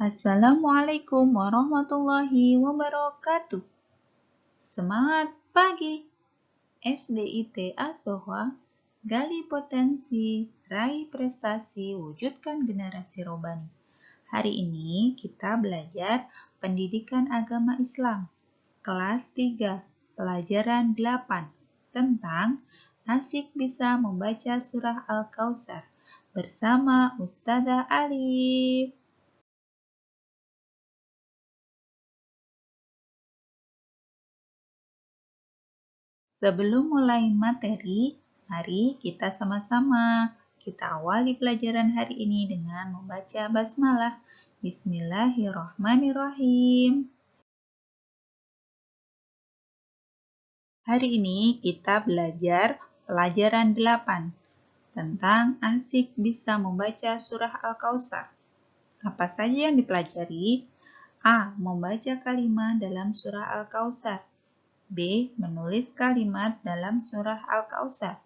Assalamualaikum warahmatullahi wabarakatuh. Semangat pagi. SDIT Asohwa, gali potensi, raih prestasi, wujudkan generasi robani. Hari ini kita belajar pendidikan agama Islam, kelas 3, pelajaran 8, tentang asyik bisa membaca surah Al-Kautsar bersama Ustazah Alif. Sebelum mulai materi, mari kita sama-sama kita awali pelajaran hari ini dengan membaca basmalah. Bismillahirrahmanirrahim. Hari ini kita belajar pelajaran 8 tentang asyik bisa membaca surah Al-Kautsar. Apa saja yang dipelajari? A. Membaca kalimat dalam surah Al-Kautsar. B. Menulis kalimat dalam surah Al-Kautsar.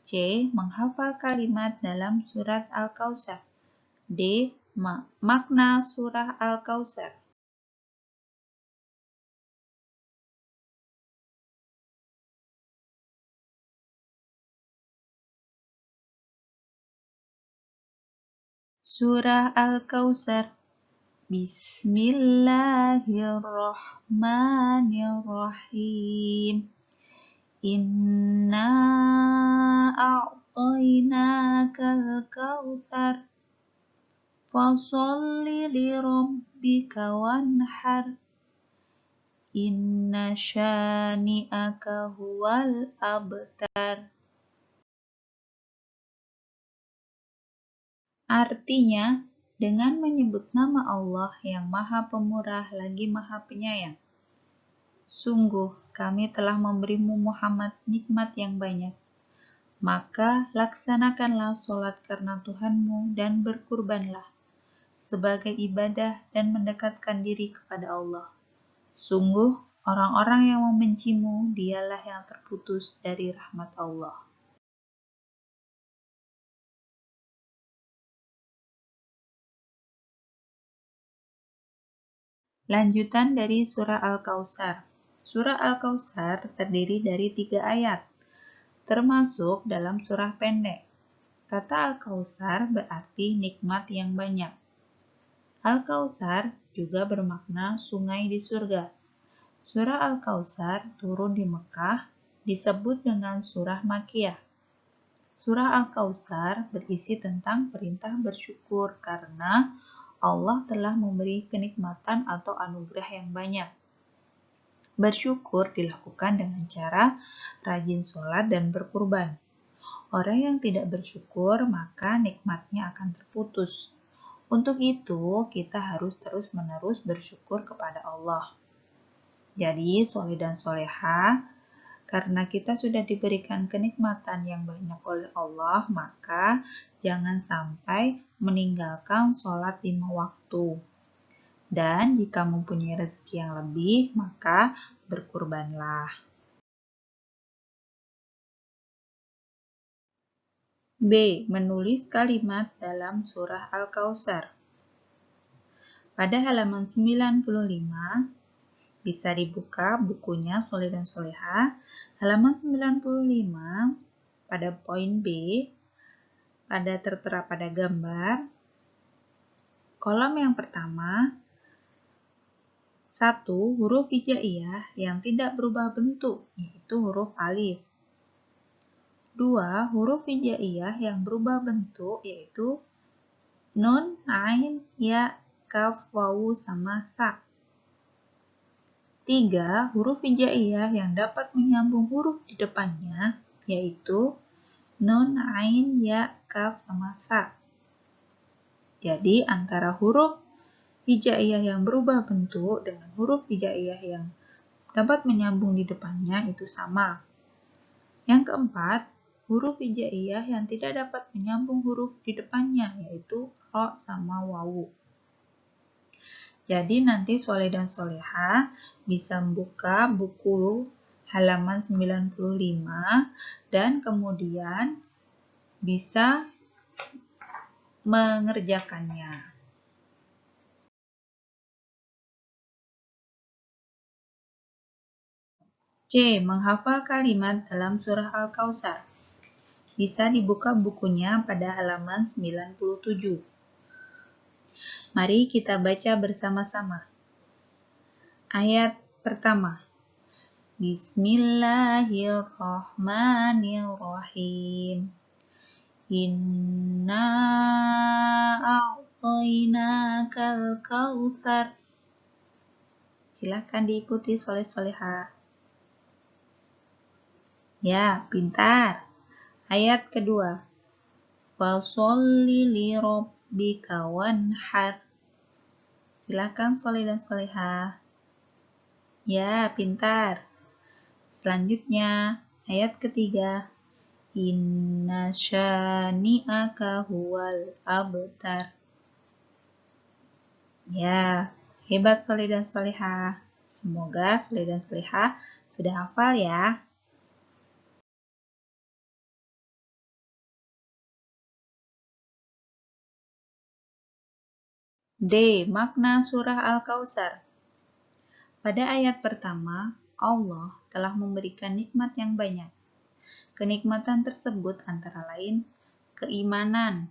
C. Menghafal kalimat dalam surat Al-Kautsar. D. Makna surah Al-Kautsar. Surah Al-Kautsar. Bismillahirrahmanirrahim. Inna a'tainakal kautsar. Fasholli lirabbika wanhar. Inna syani'aka huwal abtar. Artinya, dengan menyebut nama Allah yang Maha Pemurah lagi Maha Penyayang. Sungguh, kami telah memberimu Muhammad nikmat yang banyak. Maka laksanakanlah sholat karena Tuhanmu dan berkurbanlah sebagai ibadah dan mendekatkan diri kepada Allah. Sungguh, orang-orang yang membencimu, dialah yang terputus dari rahmat Allah. Lanjutan dari surah Al-Kautsar. Surah Al-Kautsar terdiri dari 3 ayat, termasuk dalam surah pendek. Kata Al-Kautsar berarti nikmat yang banyak. Al-Kautsar juga bermakna sungai di surga. Surah Al-Kautsar turun di Mekah, disebut dengan surah Makkiyah. Surah Al-Kautsar berisi tentang perintah bersyukur karena Allah telah memberi kenikmatan atau anugerah yang banyak. Bersyukur dilakukan dengan cara rajin sholat dan berkurban. Orang yang tidak bersyukur, maka nikmatnya akan terputus. Untuk itu, kita harus terus-menerus bersyukur kepada Allah. Jadi, sholih dan sholehah, karena kita sudah diberikan kenikmatan yang banyak oleh Allah, maka jangan sampai meninggalkan sholat 5 waktu. Dan jika mempunyai rezeki yang lebih, maka berkurbanlah. B. Menulis kalimat dalam surah Al-Kautsar. Pada halaman 95, bisa dibuka bukunya Sholih dan Sholehah. Halaman 95, pada poin B, tertera pada gambar, kolom yang pertama, 1. Huruf hijaiyah yang tidak berubah bentuk, yaitu huruf alif. 2. Huruf hijaiyah yang berubah bentuk, yaitu nun, ain, ya, kaf, wawu, sama sa. 3. Huruf hijaiyah yang dapat menyambung huruf di depannya, yaitu nun, ain, ya, kaf, sama sa. Jadi, antara huruf hijaiyah yang berubah bentuk dengan huruf hijaiyah yang dapat menyambung di depannya itu sama. Yang keempat, huruf hijaiyah yang tidak dapat menyambung huruf di depannya, yaitu ro sama wawu. Jadi nanti Sholih dan Sholehah bisa membuka buku halaman 95 dan kemudian bisa mengerjakannya. C. Menghafal kalimat dalam surah Al-Kautsar. Bisa dibuka bukunya pada halaman 97. Mari kita baca bersama-sama. Ayat pertama. Bismillahirrahmanirrahim. Inna a'tainakal kautsar. Silakan diikuti soleh-soleha. Ya, pintar. Ayat kedua. Fasholli li rabbika wanhar. Silakan soleh dan soleha. Ya, pintar. Selanjutnya, ayat ketiga. Inna syani'aka huwal abtar. Ya, hebat soleh dan soleha. Semoga soleh dan soleha sudah hafal ya. D. Makna surah Al-Kautsar. Pada ayat pertama, Allah telah memberikan nikmat yang banyak. Kenikmatan tersebut antara lain keimanan,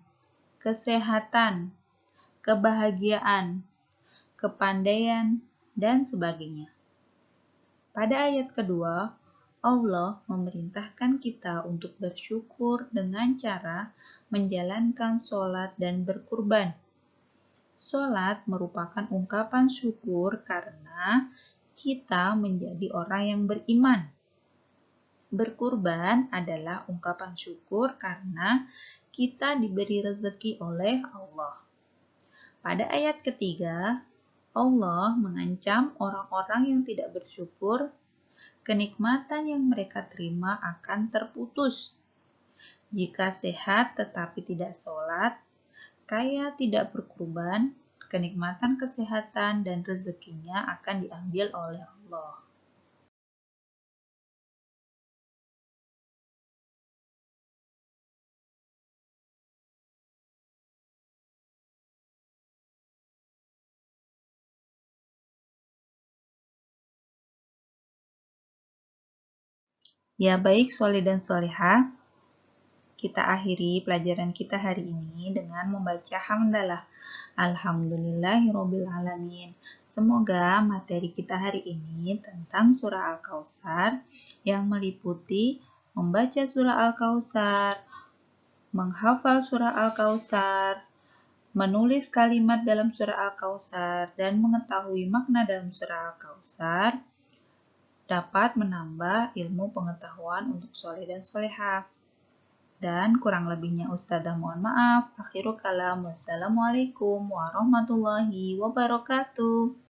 kesehatan, kebahagiaan, kepandaian, dan sebagainya. Pada ayat kedua, Allah memerintahkan kita untuk bersyukur dengan cara menjalankan sholat dan berkurban. Sholat merupakan ungkapan syukur karena kita menjadi orang yang beriman. Berkurban adalah ungkapan syukur karena kita diberi rezeki oleh Allah. Pada ayat ketiga, Allah mengancam orang-orang yang tidak bersyukur, kenikmatan yang mereka terima akan terputus. Jika sehat tetapi tidak sholat, kaya tidak berkurban, kenikmatan kesehatan dan rezekinya akan diambil oleh Allah. Ya baik soleh dan soleha, kita akhiri pelajaran kita hari ini dengan membaca hamdalah. Alhamdulillahirrabbilalamin. Semoga materi kita hari ini tentang surah Al-Kautsar yang meliputi membaca surah Al-Kautsar, menghafal surah Al-Kautsar, menulis kalimat dalam surah Al-Kautsar, dan mengetahui makna dalam surah Al-Kautsar dapat menambah ilmu pengetahuan untuk soleh dan soleha. Dan kurang lebihnya Ustazah mohon maaf. Akhirul kalam. Wassalamualaikum warahmatullahi wabarakatuh.